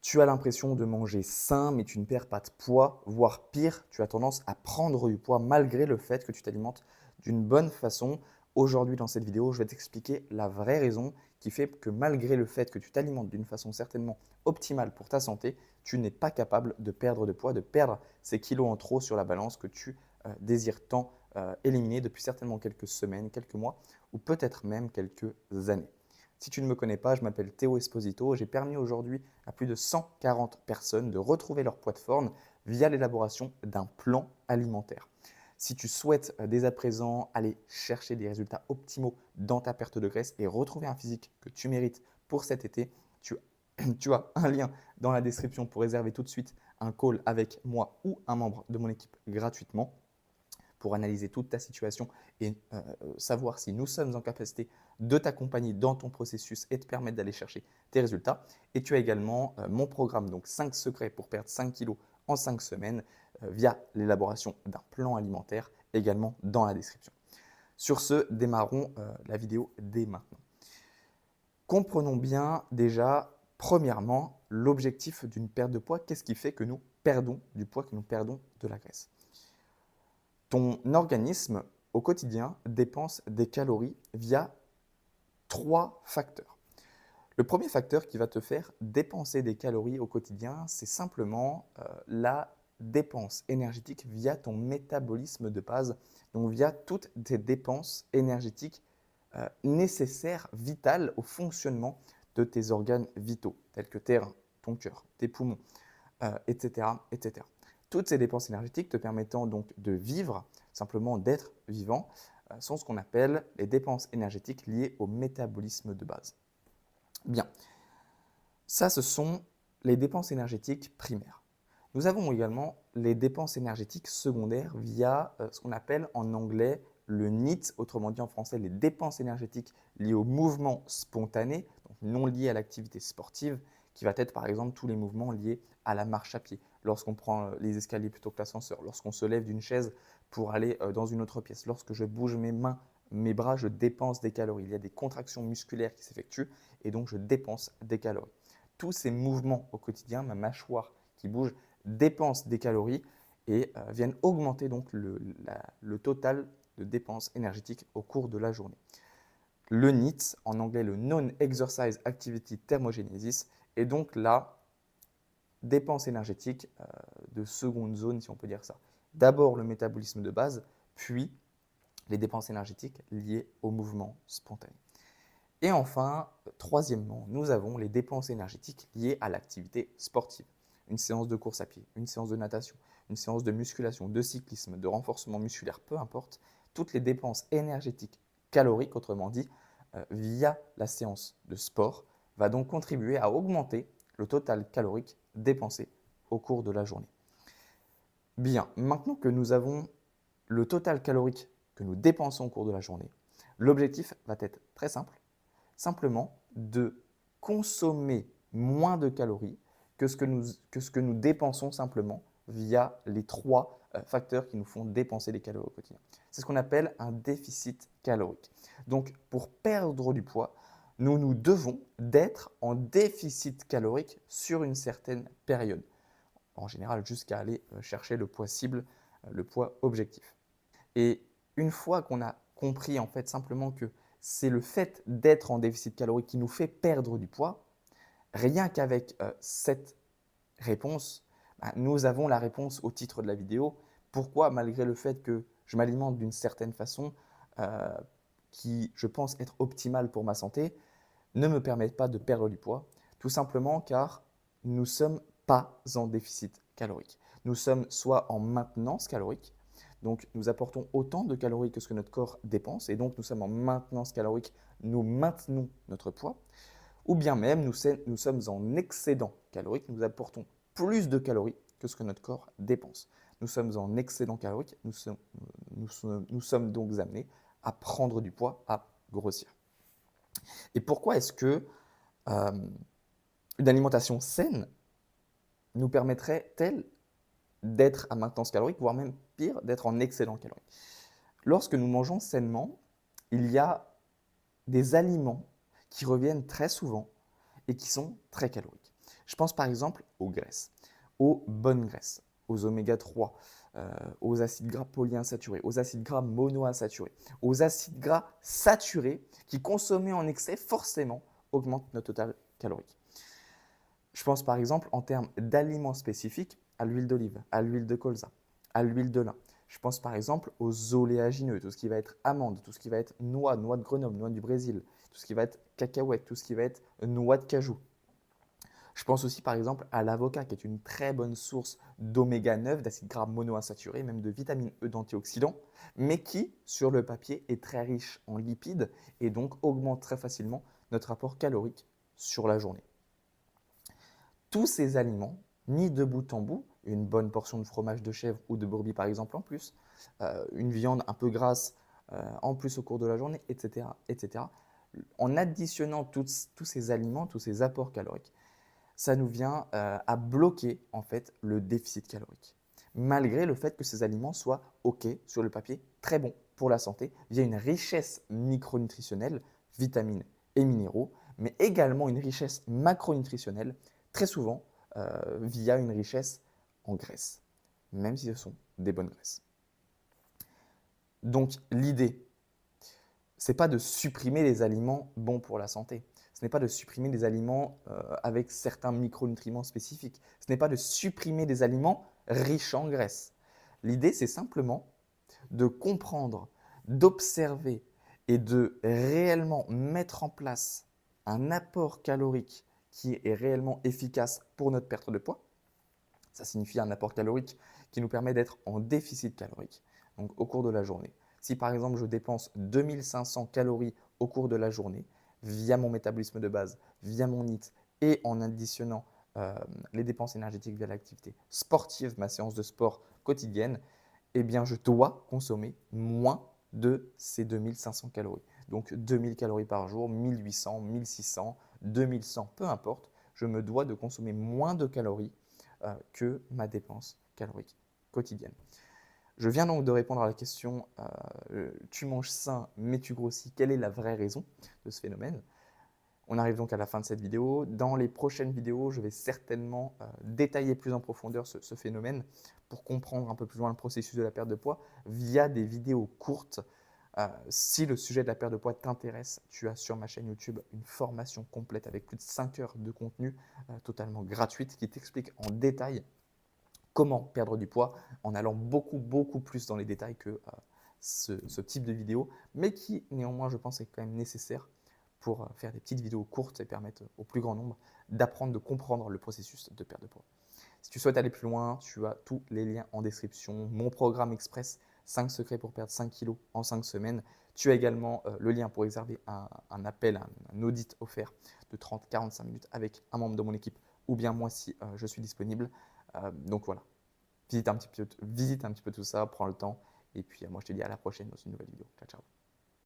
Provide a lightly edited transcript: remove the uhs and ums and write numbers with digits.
Tu as l'impression de manger sain, mais tu ne perds pas de poids, voire pire, tu as tendance à prendre du poids malgré le fait que tu t'alimentes d'une bonne façon. Aujourd'hui, dans cette vidéo, je vais t'expliquer la vraie raison qui fait que malgré le fait que tu t'alimentes d'une façon certainement optimale pour ta santé, tu n'es pas capable de perdre de poids, de perdre ces kilos en trop sur la balance que tu désires tant éliminer depuis certainement quelques semaines, quelques mois ou peut-être même quelques années. Si tu ne me connais pas, je m'appelle Théo Esposito. J'ai permis aujourd'hui à plus de 140 personnes de retrouver leur poids de forme via l'élaboration d'un plan alimentaire. Si tu souhaites dès à présent aller chercher des résultats optimaux dans ta perte de graisse et retrouver un physique que tu mérites pour cet été, tu as un lien dans la description pour réserver tout de suite un call avec moi ou un membre de mon équipe gratuitement pour analyser toute ta situation et savoir si nous sommes en capacité de t'accompagner dans ton processus et te permettre d'aller chercher tes résultats. Et tu as également mon programme, donc 5 secrets pour perdre 5 kilos en 5 semaines via l'élaboration d'un plan alimentaire également dans la description. Sur ce, démarrons la vidéo dès maintenant. Comprenons bien déjà, premièrement, l'objectif d'une perte de poids. Qu'est-ce qui fait que nous perdons du poids, que nous perdons de la graisse? Ton organisme, au quotidien, dépense des calories via 3 facteurs. Le premier facteur qui va te faire dépenser des calories au quotidien, c'est simplement la dépense énergétique via ton métabolisme de base, donc via toutes tes dépenses énergétiques nécessaires, vitales au fonctionnement de tes organes vitaux, tels que tes reins, ton cœur, tes poumons, etc., etc. Toutes ces dépenses énergétiques te permettant donc de vivre, simplement d'être vivant, sont ce qu'on appelle les dépenses énergétiques liées au métabolisme de base. Bien, ça ce sont les dépenses énergétiques primaires. Nous avons également les dépenses énergétiques secondaires via ce qu'on appelle en anglais le NEAT, autrement dit en français les dépenses énergétiques liées au mouvement spontané, donc non liées à l'activité sportive, qui va être par exemple tous les mouvements liés à la marche à pied, lorsqu'on prend les escaliers plutôt que l'ascenseur, lorsqu'on se lève d'une chaise pour aller dans une autre pièce, lorsque je bouge mes mains, mes bras, je dépense des calories. Il y a des contractions musculaires qui s'effectuent et donc je dépense des calories. Tous ces mouvements au quotidien, ma mâchoire qui bouge, dépensent des calories et viennent augmenter donc le total de dépenses énergétiques au cours de la journée. Le NEAT, en anglais le Non-Exercise Activity Thermogenesis, est donc la dépense énergétique de seconde zone, si on peut dire ça. D'abord le métabolisme de base, puis les dépenses énergétiques liées au mouvement spontané. Et enfin, troisièmement, nous avons les dépenses énergétiques liées à l'activité sportive. Une séance de course à pied, une séance de natation, une séance de musculation, de cyclisme, de renforcement musculaire, peu importe, toutes les dépenses énergétiques caloriques, autrement dit, via la séance de sport, va donc contribuer à augmenter le total calorique dépensé au cours de la journée. Bien, maintenant que nous avons le total calorique que nous dépensons au cours de la journée, l'objectif va être très simple, simplement de consommer moins de calories que ce que nous dépensons simplement via les 3 facteurs qui nous font dépenser des calories au quotidien. C'est ce qu'on appelle un déficit calorique. Donc, pour perdre du poids, nous devons d'être en déficit calorique sur une certaine période. En général, jusqu'à aller chercher le poids cible, le poids objectif. Et une fois qu'on a compris en fait simplement que c'est le fait d'être en déficit calorique qui nous fait perdre du poids, rien qu'avec cette réponse, nous avons la réponse au titre de la vidéo. Pourquoi, malgré le fait que je m'alimente d'une certaine façon euh, qui, je pense, être optimale pour ma santé, ne me permet pas de perdre du poids? Tout simplement car nous ne sommes pas en déficit calorique. Nous sommes soit en maintenance calorique, donc nous apportons autant de calories que ce que notre corps dépense, et donc nous sommes en maintenance calorique, nous maintenons notre poids, ou bien même nous sommes en excédent calorique, nous apportons plus de calories que ce que notre corps dépense. Nous sommes en excédent calorique, nous sommes donc amenés à prendre du poids, à grossir. Et pourquoi est-ce que une alimentation saine nous permettrait-elle d'être à maintenance calorique, voire même pire, d'être en excédent calorique? Lorsque nous mangeons sainement, il y a des aliments qui reviennent très souvent et qui sont très caloriques. Je pense par exemple aux graisses, aux bonnes graisses, aux oméga 3, aux acides gras polyinsaturés, aux acides gras monoinsaturés, aux acides gras saturés qui, consommés en excès, forcément augmentent notre total calorique. Je pense par exemple en termes d'aliments spécifiques à l'huile d'olive, à l'huile de colza, à l'huile de lin. Je pense par exemple aux oléagineux, tout ce qui va être amandes, tout ce qui va être noix, noix de Grenoble, noix du Brésil, tout ce qui va être cacahuètes, tout ce qui va être noix de cajou. Je pense aussi par exemple à l'avocat qui est une très bonne source d'oméga 9, d'acides gras monoinsaturés, même de vitamine E d'antioxydants, mais qui, sur le papier, est très riche en lipides et donc augmente très facilement notre apport calorique sur la journée. Tous ces aliments, mis de bout en bout, une bonne portion de fromage de chèvre ou de brebis par exemple en plus, une viande un peu grasse en plus au cours de la journée, etc. etc. En additionnant tous ces aliments, tous ces apports caloriques, ça nous vient à bloquer en fait le déficit calorique. Malgré le fait que ces aliments soient OK sur le papier, très bons pour la santé, via une richesse micronutritionnelle, vitamines et minéraux, mais également une richesse macronutritionnelle, très souvent via une richesse en graisses, même si ce sont des bonnes graisses. Donc l'idée, ce n'est pas de supprimer les aliments bons pour la santé. Ce n'est pas de supprimer des aliments avec certains micronutriments spécifiques. Ce n'est pas de supprimer des aliments riches en graisses. L'idée, c'est simplement de comprendre, d'observer et de réellement mettre en place un apport calorique qui est réellement efficace pour notre perte de poids. Ça signifie un apport calorique qui nous permet d'être en déficit calorique, donc au cours de la journée. Si par exemple je dépense 2500 calories au cours de la journée, via mon métabolisme de base, via mon NEAT et en additionnant les dépenses énergétiques via l'activité sportive, ma séance de sport quotidienne, eh bien je dois consommer moins de ces 2500 calories. Donc 2000 calories par jour, 1800, 1600, 2100, peu importe, je me dois de consommer moins de calories que ma dépense calorique quotidienne. Je viens donc de répondre à la question tu manges sain mais tu grossis, quelle est la vraie raison de ce phénomène? On arrive donc à la fin de cette vidéo. Dans les prochaines vidéos, je vais certainement détailler plus en profondeur ce phénomène pour comprendre un peu plus loin le processus de la perte de poids via des vidéos courtes. Si le sujet de la perte de poids t'intéresse, tu as sur ma chaîne YouTube une formation complète avec plus de 5 heures de contenu totalement gratuite qui t'explique en détail comment perdre du poids en allant beaucoup plus dans les détails que ce type de vidéo, mais qui néanmoins je pense est quand même nécessaire pour faire des petites vidéos courtes et permettre au plus grand nombre d'apprendre, de comprendre le processus de perte de poids. Si tu souhaites aller plus loin, tu as tous les liens en description. Mon programme express, 5 secrets pour perdre 5 kilos en 5 semaines. Tu as également le lien pour réserver un appel, un audit offert de 30-45 minutes avec un membre de mon équipe ou bien moi si je suis disponible. Donc voilà, visite un petit peu tout ça, prends le temps et puis moi je te dis à la prochaine dans une nouvelle vidéo. Ciao, ciao.